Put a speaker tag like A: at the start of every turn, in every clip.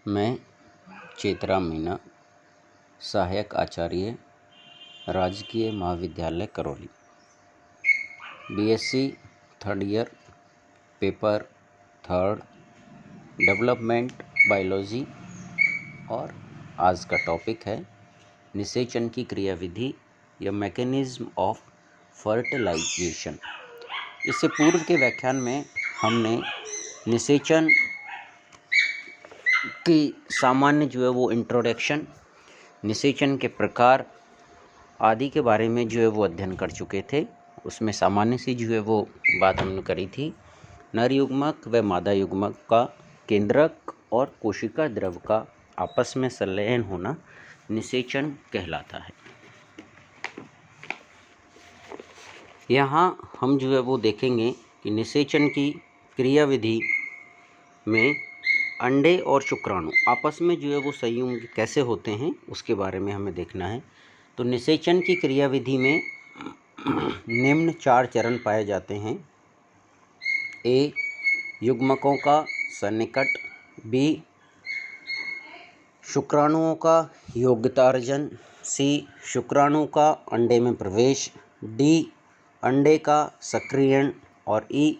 A: मैं चेतरा मीना, सहायक आचार्य, राजकीय महाविद्यालय Karauli, BSc third year, paper third, development biology. और आज का टॉपिक है निषेचन की क्रियाविधि या मैकेनिज्म ऑफ फर्टिलाइजेशन। इससे पूर्व के व्याख्यान में हमने निषेचन की सामान्य वो इंट्रोडक्शन, निषेचन के प्रकार आदि के बारे में वो अध्ययन कर चुके थे। उसमें सामान्य सी वो बात हमने करी थी। नर युग्मक व मादा युग्मक का केंद्रक और कोशिका द्रव का आपस में संलयन होना निषेचन कहलाता है। यहाँ हम वो देखेंगे कि निषेचन की क्रियाविधि में अंडे और शुक्राणु आपस में वो संयुग्म कैसे होते हैं उसके बारे में हमें देखना है। तो निषेचन की क्रियाविधि में निम्न 4 चरण पाए जाते हैं। ए, युग्मकों का सन्निकट। बी, शुक्राणुओं का योग्यतार्जन। सी, शुक्राणु का अंडे में प्रवेश। डी, अंडे का सक्रियण। और ई,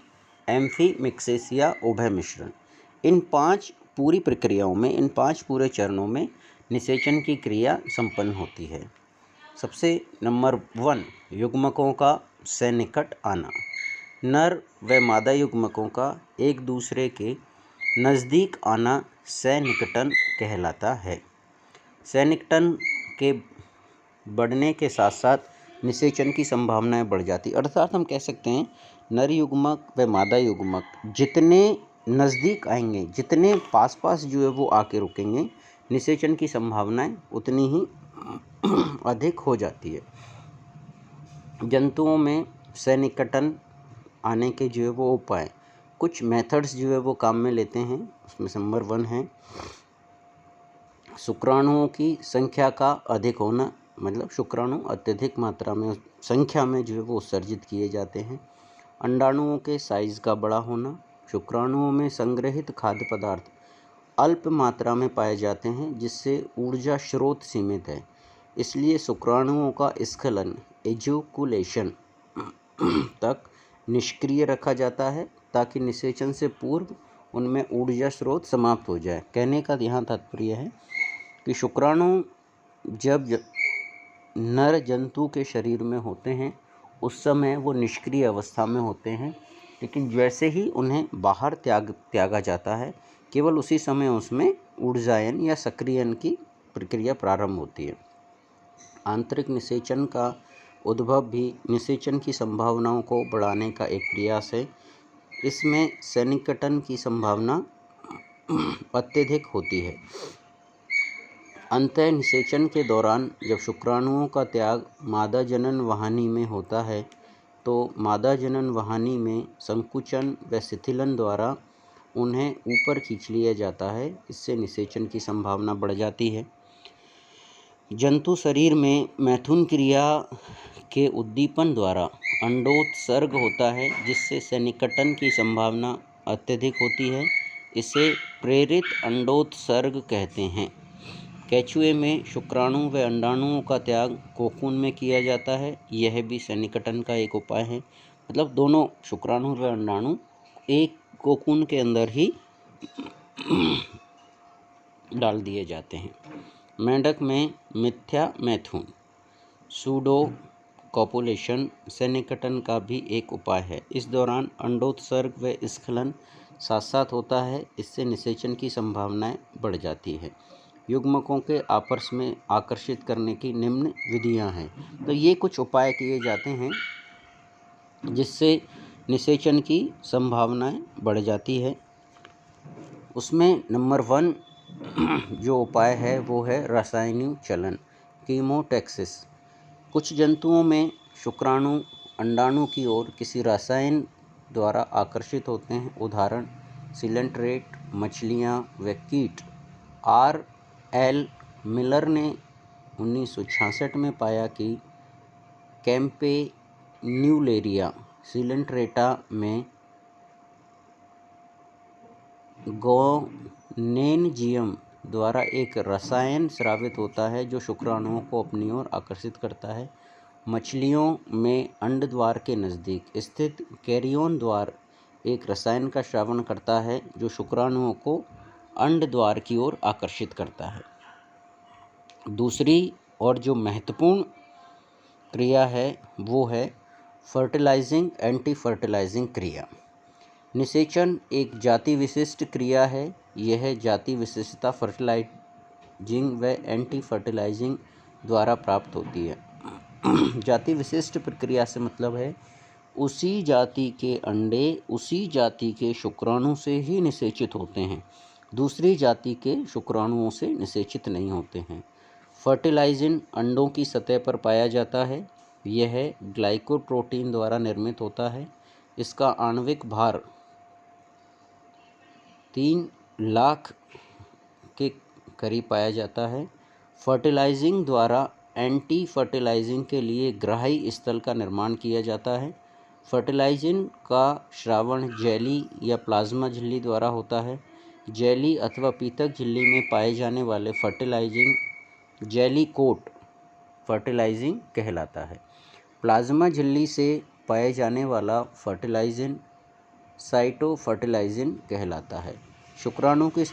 A: एम्फीमिक्सिस या उभय मिश्रण। इन 5 पूरी प्रक्रियाओं में, इन 5 पूरे चरणों में निषेचन की क्रिया संपन्न होती है। सबसे नंबर 1, युग्मकों का सन्निकट आना। नर व मादा युग्मकों का एक दूसरे के नज़दीक आना सन्निकटन कहलाता है। सन्निकटन के बढ़ने के साथ साथ निषेचन की संभावनाएं बढ़ जाती, अर्थात हम कह सकते हैं नर युग्मक व मादा युग्मक जितने नज़दीक आएंगे, जितने पास पास वो आके रुकेंगे, निषेचन की संभावनाएं उतनी ही अधिक हो जाती है। जंतुओं में सन्निकटन आने के वो उपाय, कुछ मेथड्स वो काम में लेते हैं। उसमें नंबर 1 है शुक्राणुओं की संख्या का अधिक होना, मतलब शुक्राणु अत्यधिक मात्रा में संख्या में वो उत्सर्जित किए जाते हैं। अंडाणुओं के साइज का बड़ा होना। शुक्राणुओं में संग्रहित खाद्य पदार्थ अल्प मात्रा में पाए जाते हैं जिससे ऊर्जा स्रोत सीमित है, इसलिए शुक्राणुओं का स्खलन एजुकुलेशन तक निष्क्रिय रखा जाता है ताकि निषेचन से पूर्व उनमें ऊर्जा स्रोत समाप्त हो जाए। कहने का यहाँ तात्पर्य है कि शुक्राणु जब नर जंतु के शरीर में होते हैं उस समय वो निष्क्रिय अवस्था में होते हैं, लेकिन जैसे ही उन्हें बाहर त्यागा जाता है केवल उसी समय उसमें ऊर्जायन या सक्रियन की प्रक्रिया प्रारंभ होती है। आंतरिक निषेचन का उद्भव भी निषेचन की संभावनाओं को बढ़ाने का एक प्रयास है। इसमें सन्निकटन की संभावना अत्यधिक होती है। अंतः निषेचन के दौरान जब शुक्राणुओं का त्याग मादा जनन वाहिनी में होता है तो मादा जनन वाहिनी में संकुचन व शिथिलन द्वारा उन्हें ऊपर खींच लिया जाता है। इससे निषेचन की संभावना बढ़ जाती है। जंतु शरीर में मैथुन क्रिया के उद्दीपन द्वारा अंडोत्सर्ग होता है जिससे सन्निकटन की संभावना अत्यधिक होती है। इसे प्रेरित अंडोत्सर्ग कहते हैं। केंचुए में शुक्राणु व अंडाणुओं का त्याग कोकून में किया जाता है, यह भी सन्निकटन का एक उपाय है। मतलब दोनों शुक्राणु व अंडाणु एक कोकून के अंदर ही डाल दिए जाते हैं। मेंढक में मिथ्या मैथुन सूडो कॉपुलेशन सन्निकटन का भी एक उपाय है। इस दौरान अंडोत्सर्ग व स्खलन साथ साथ होता है, इससे निषेचन की संभावनाएं बढ़ जाती है। युग्मकों के आपस में आकर्षित करने की निम्न विधियां हैं। तो ये कुछ उपाय किए जाते हैं जिससे निषेचन की संभावनाएं बढ़ जाती है। उसमें नंबर 1 जो उपाय है वो है रासायनिक चलन, कीमोटैक्सिस। कुछ जंतुओं में शुक्राणु अंडाणु की ओर किसी रसायन द्वारा आकर्षित होते हैं। उदाहरण सिलेंट्रेट, मछलियाँ व कीट। R.L. मिलर ने 1966 में पाया कि कैम्पेन्यूलेरिया सिलेंट्रेटा में गोनेनजियम द्वारा एक रसायन स्रावित होता है जो शुक्राणुओं को अपनी ओर आकर्षित करता है। मछलियों में अंड द्वार के नज़दीक स्थित कैरियन द्वार एक रसायन का स्रावण करता है जो शुक्राणुओं को अंड द्वार की ओर आकर्षित करता है। दूसरी और जो महत्वपूर्ण क्रिया है वो है फर्टिलाइजिंग एंटी फर्टिलाइजिंग क्रिया। निषेचन एक जाति विशिष्ट क्रिया है। यह जाति विशिष्टता फर्टिलाइजिंग व एंटी फर्टिलाइजिंग द्वारा प्राप्त होती है। जाति विशिष्ट प्रक्रिया से मतलब है उसी जाति के अंडे उसी जाति के शुक्राणु से ही निषेचित होते हैं, दूसरी जाति के शुक्राणुओं से निषेचित नहीं होते हैं। फर्टिलाइजिन अंडों की सतह पर पाया जाता है। यह ग्लाइकोप्रोटीन द्वारा निर्मित होता है। इसका आणविक भार 3 लाख के करीब पाया जाता है। फर्टिलाइजिंग द्वारा एंटी फर्टिलाइजिंग के लिए ग्राही स्थल का निर्माण किया जाता है। फर्टिलाइजिन का श्रावण जेली या प्लाज्मा झिल्ली द्वारा होता है। जेली अथवा पीतक झिल्ली में पाए जाने वाले फर्टिलाइजिंग जेली कोट फर्टिलाइजिंग कहलाता है। प्लाज्मा झिल्ली से पाए जाने वाला फर्टिलाइजिन साइटो फर्टिलाइजिन कहलाता है। शुक्राणु की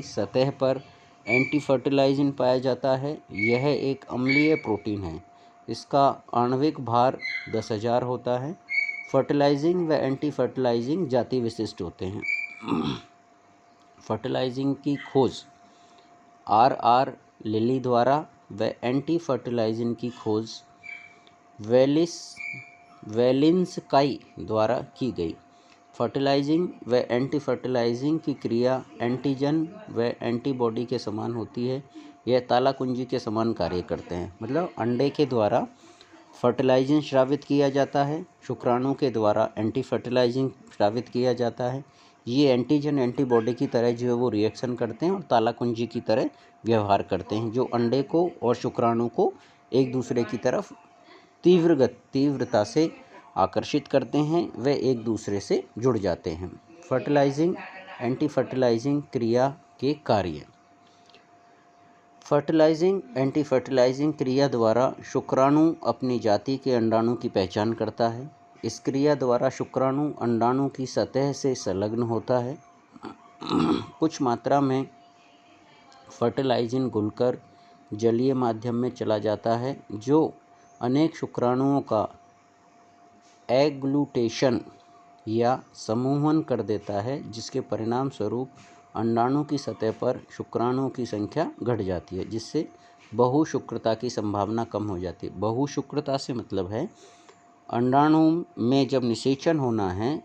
A: सतह पर एंटी फर्टिलाइजिन पाया जाता है। यह एक अम्लीय प्रोटीन है। इसका आणविक भार 10,000 होता है। फर्टिलाइजिंग व एंटी फर्टिलाइजिंग जाति विशिष्ट होते हैं। फर्टिलाइजिंग की खोज R.R. लिली द्वारा व एंटी फर्टिलाइजिंग की खोज वेलिंस्काई द्वारा की गई। फर्टिलाइजिंग व एंटी फर्टिलाइजिंग की क्रिया एंटीजन व एंटीबॉडी के समान होती है। यह ताला कुंजी के समान कार्य करते हैं। मतलब अंडे के द्वारा फर्टिलाइजिंग स्रावित किया जाता है, शुक्राणु के द्वारा एंटी फर्टिलाइजिंग स्रावित किया जाता है। ये एंटीजन एंटीबॉडी की तरह जो है वो रिएक्शन करते हैं और ताला कुंजी की तरह व्यवहार करते हैं, जो अंडे को और शुक्राणु को एक दूसरे की तरफ तीव्रता से आकर्षित करते हैं व एक दूसरे से जुड़ जाते हैं। फर्टिलाइजिंग एंटी फर्टिलाइजिंग क्रिया के कार्य। फर्टिलाइजिंग एंटी फर्टिलाइजिंग क्रिया द्वारा शुक्राणु अपनी जाति के अंडाणु की पहचान करता है। इस क्रिया द्वारा शुक्राणु अंडाणु की सतह से संलग्न होता है। कुछ मात्रा में फर्टिलाइजिंग घुलकर जलीय माध्यम में चला जाता है, जो अनेक शुक्राणुओं का एग्लूटेशन या समूहन कर देता है, जिसके परिणाम स्वरूप अंडाणु की सतह पर शुक्राणुओं की संख्या घट जाती है, जिससे बहुशुक्रता की संभावना कम हो जाती है। बहुशुक्रता से मतलब है अंडाणु में जब निषेचन होना है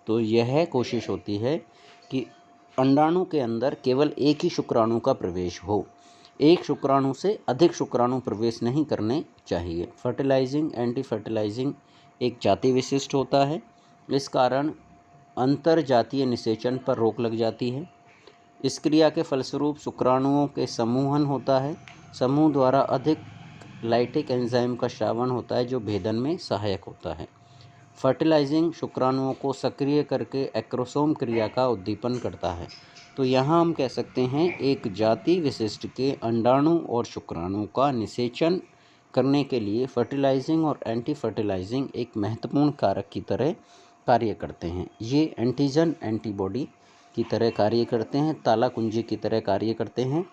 A: तो यह कोशिश होती है कि अंडाणु के अंदर केवल एक ही शुक्राणु का प्रवेश हो, एक शुक्राणु से अधिक शुक्राणु प्रवेश नहीं करने चाहिए। फर्टिलाइजिंग एंटी फर्टिलाइजिंग एक जाति विशिष्ट होता है। इस कारण अंतर जातीय निषेचन पर रोक लग जाती है। इस क्रिया के फलस्वरूप शुक्राणुओं के समूहन होता है। समूह द्वारा अधिक लाइटिक एंजाइम का श्रावण होता है, जो भेदन में सहायक होता है। फर्टिलाइजिंग शुक्राणुओं को सक्रिय करके एक्रोसोम क्रिया का उद्दीपन करता है। तो यहाँ हम कह सकते हैं एक जाति विशिष्ट के अंडाणु और शुक्राणु का निषेचन करने के लिए फर्टिलाइजिंग और एंटी फर्टिलाइजिंग एक महत्वपूर्ण कारक की तरह कार्य करते हैं। ये एंटीजन एंटीबॉडी की तरह कार्य करते हैं, ताला कुंजी की तरह कार्य करते हैं।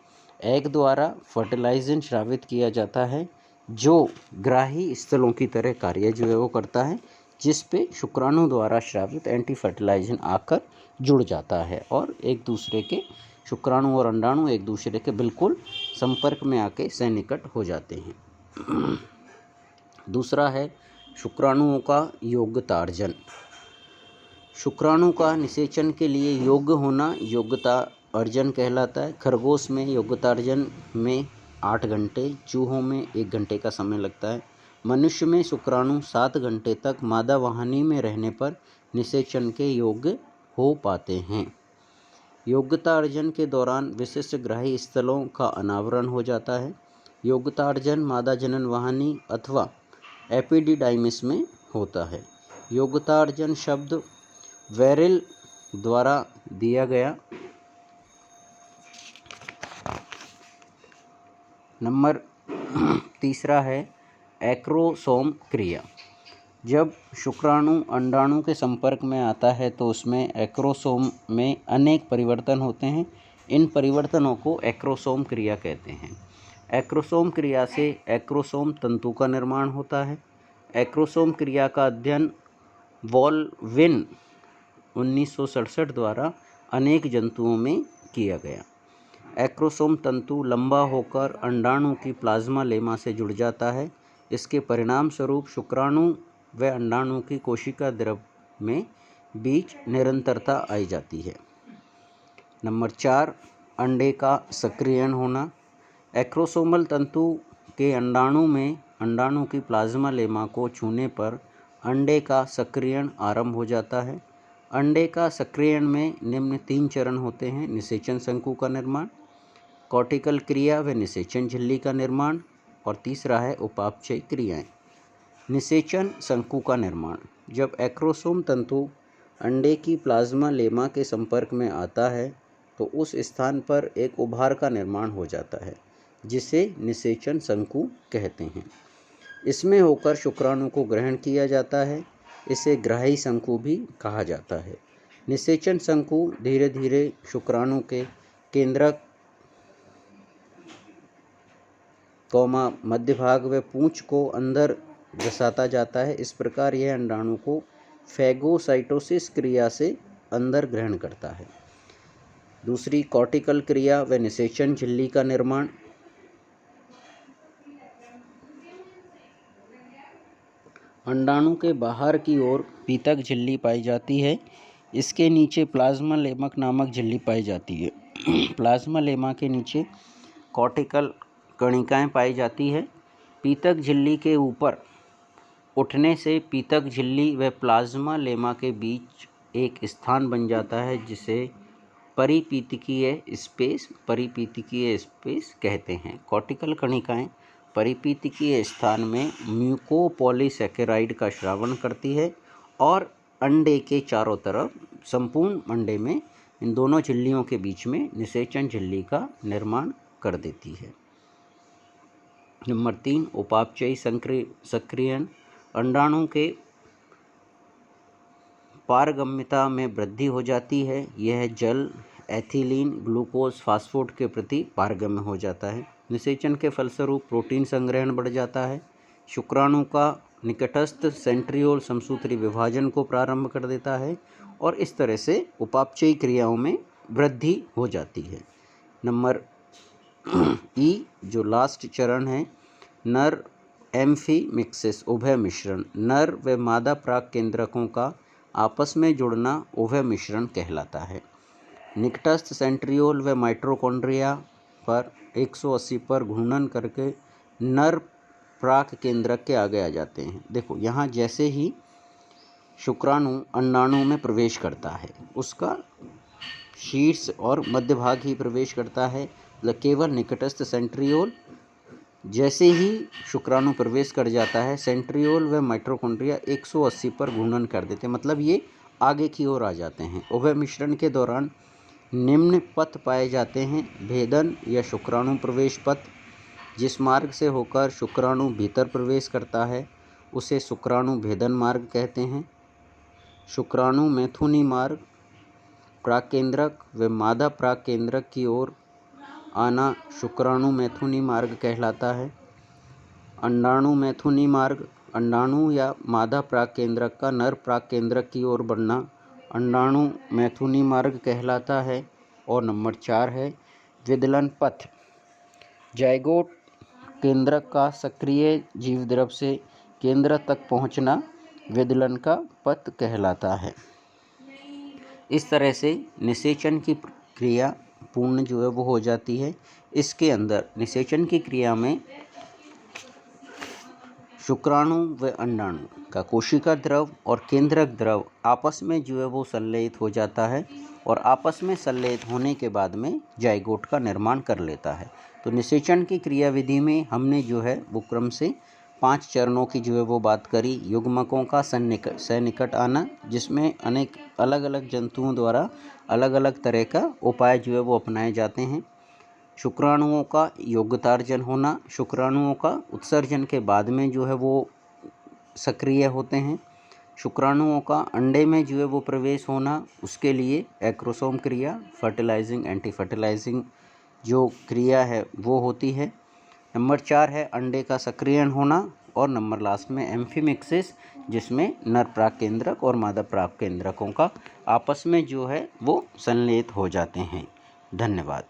A: एग द्वारा फर्टिलाइजिंग स्रावित किया जाता है, जो ग्राही स्थलों की तरह कार्य जो है वो करता है, जिस पे शुक्राणु द्वारा स्रावित एंटी फर्टिलाइजिंग आकर जुड़ जाता है और एक दूसरे के शुक्राणु और अंडाणु एक दूसरे के बिल्कुल संपर्क में आके सन्निकट हो जाते हैं। दूसरा है शुक्राणुओं का योग्यतार्जन। शुक्राणु का निषेचन के लिए योग्य होना योग्यता अर्जन कहलाता है। खरगोश में योग्यतार्जन में 8 घंटे, चूहों में 1 घंटे का समय लगता है। मनुष्य में शुक्राणु 7 घंटे तक मादा वाहिनी में रहने पर निषेचन के योग्य हो पाते हैं। योग्यता अर्जन के दौरान विशिष्ट ग्राही स्थलों का अनावरण हो जाता है। योग्यता अर्जन मादा जनन वाहिनी अथवा एपिडिडाइमिस में होता है। योग्यता अर्जन शब्द वेरिल द्वारा दिया गया नंबर तीसरा है एक्रोसोम क्रिया। जब शुक्राणु अंडाणु के संपर्क में आता है तो उसमें एक्रोसोम में अनेक परिवर्तन होते हैं। इन परिवर्तनों को एक्रोसोम क्रिया कहते हैं। एक्रोसोम क्रिया से एक्रोसोम तंतु का निर्माण होता है। एक्रोसोम क्रिया का अध्ययन वॉल्विन 1967 द्वारा अनेक जंतुओं में किया गया। एक्रोसोम तंतु लंबा होकर अंडाणु की प्लाज्मा लेमा से जुड़ जाता है। इसके परिणाम स्वरूप शुक्राणु व अंडाणु की कोशिका द्रव में बीच निरंतरता आई जाती है। नंबर 4, अंडे का सक्रियण होना। एक्रोसोमल तंतु के अंडाणु में अंडाणु की प्लाज्मा लेमा को छूने पर अंडे का सक्रियण आरंभ हो जाता है। अंडे का सक्रियण में निम्न 3 चरण होते हैं: निषेचन शंकु का निर्माण, कॉर्टिकल क्रिया व निषेचन झिल्ली का निर्माण, और तीसरा है उपापचय क्रियाएं। निषेचन शंकु का निर्माण। जब एक्रोसोम तंतु अंडे की प्लाज्मा लेमा के संपर्क में आता है तो उस स्थान पर एक उभार का निर्माण हो जाता है जिसे निषेचन शंकु कहते हैं। इसमें होकर शुक्राणु को ग्रहण किया जाता है। इसे ग्राही शंकु भी कहा जाता है। निषेचन शंकु धीरे धीरे शुक्राणु के केंद्रक मध्य भाग व पूंछ को अंदर धंसाता जाता है। इस प्रकार यह अंडाणु को फैगोसाइटोसिस क्रिया से अंदर ग्रहण करता है। दूसरी, कॉर्टिकल क्रिया व निषेचन झिल्ली का निर्माण। अंडाणु के बाहर की ओर पीतक झिल्ली पाई जाती है। इसके नीचे प्लाज्मा लेमक नामक झिल्ली पाई जाती है। प्लाज्मा लेमा के नीचे कॉर्टिकल कणिकाएं पाई जाती है। पीतक झिल्ली के ऊपर उठने से पीतक झिल्ली व प्लाज्मा लेमा के बीच एक स्थान बन जाता है जिसे परिपीतकीय स्पेस कहते हैं। कॉर्टिकल कणिकाएं परिपीतकीय स्थान में म्यूकोपॉलीसैकेराइड का स्रावण करती है और अंडे के चारों तरफ संपूर्ण अंडे में इन दोनों झिल्लियों के बीच में निषेचन झिल्ली का निर्माण कर देती है। नंबर 3, उपापचयी सक्रियण। अंडाणु के पारगम्यता में वृद्धि हो जाती है। यह जल, एथिलीन, ग्लूकोज, फास्फोट के प्रति पारगम्य हो जाता है। निषेचन के फलस्वरूप प्रोटीन संग्रहण बढ़ जाता है। शुक्राणु का निकटस्थ सेंट्रियोल समसूत्री विभाजन को प्रारंभ कर देता है और इस तरह से उपापचयी क्रियाओं में वृद्धि हो जाती है। नंबर ई, जो लास्ट चरण है, नर एम्फीमिक्सिस उभय मिश्रण। नर व मादा प्राक केंद्रकों का आपस में जुड़ना उभय मिश्रण कहलाता है। निकटस्थ सेंट्रियोल व माइटोकॉन्ड्रिया पर 180 पर घूर्णन करके नर प्राक केंद्रक के आगे आ जाते हैं। देखो यहाँ जैसे ही शुक्राणु अंडाणु में प्रवेश करता है उसका शीर्ष और मध्य भाग ही प्रवेश करता है, मतलब केवल निकटस्थ सेंट्रियोल। जैसे ही शुक्राणु प्रवेश कर जाता है सेंट्रियोल व माइटोकॉन्ड्रिया 180 पर घूर्णन कर देते हैं, मतलब ये आगे की ओर आ जाते हैं। उभय मिश्रण के दौरान निम्न पथ पाए जाते हैं: भेदन या शुक्राणु प्रवेश पथ। जिस मार्ग से होकर शुक्राणु भीतर प्रवेश करता है उसे शुक्राणु भेदन मार्ग कहते हैं। शुक्राणु मैथुनी मार्ग। प्राकेंद्रक व मादा प्राकेंद्रक की ओर आना शुक्राणु मैथुनी मार्ग कहलाता है। अंडाणु मैथुनी मार्ग। अंडाणु या मादा प्राकेंद्रक का नर प्राकेंद्रक की ओर बढ़ना अंडाणु मैथुनी मार्ग कहलाता है। और नंबर 4 है विदलन पथ। जाइगोट केंद्रक का सक्रिय जीवद्रव से केंद्र तक पहुंचना विदलन का पथ कहलाता है। इस तरह से निषेचन की क्रिया पूर्ण जो है वो हो जाती है। इसके अंदर निषेचन की क्रिया में शुक्राणु व अंडाणु का कोशिका द्रव और केंद्रक द्रव आपस में जो है वो संलयित हो जाता है और आपस में संलयित होने के बाद में जाइगोट का निर्माण कर लेता है। तो निषेचन की क्रियाविधि में हमने जो है वो क्रम से 5 चरणों की जो है वो बात करी। युग्मकों का सन्निकट आना, जिसमें अनेक अलग अलग जंतुओं द्वारा अलग अलग तरह का उपाय जो है वो अपनाए जाते हैं। शुक्राणुओं का योग्यतार्जन होना, शुक्राणुओं का उत्सर्जन के बाद में जो है वो सक्रिय होते हैं। शुक्राणुओं का अंडे में जो है वो प्रवेश होना, उसके लिए एक्रोसोम क्रिया, फर्टिलाइजिंग एंटी फर्टिलाइजिंग जो क्रिया है वो होती है। नंबर 4 है अंडे का सक्रियण होना, और नंबर लास्ट में एम्फीमिक्सिस, जिसमें नर प्राक केंद्रक और मादा प्राक केंद्रकों का आपस में जो है वो संलेत हो जाते हैं। धन्यवाद।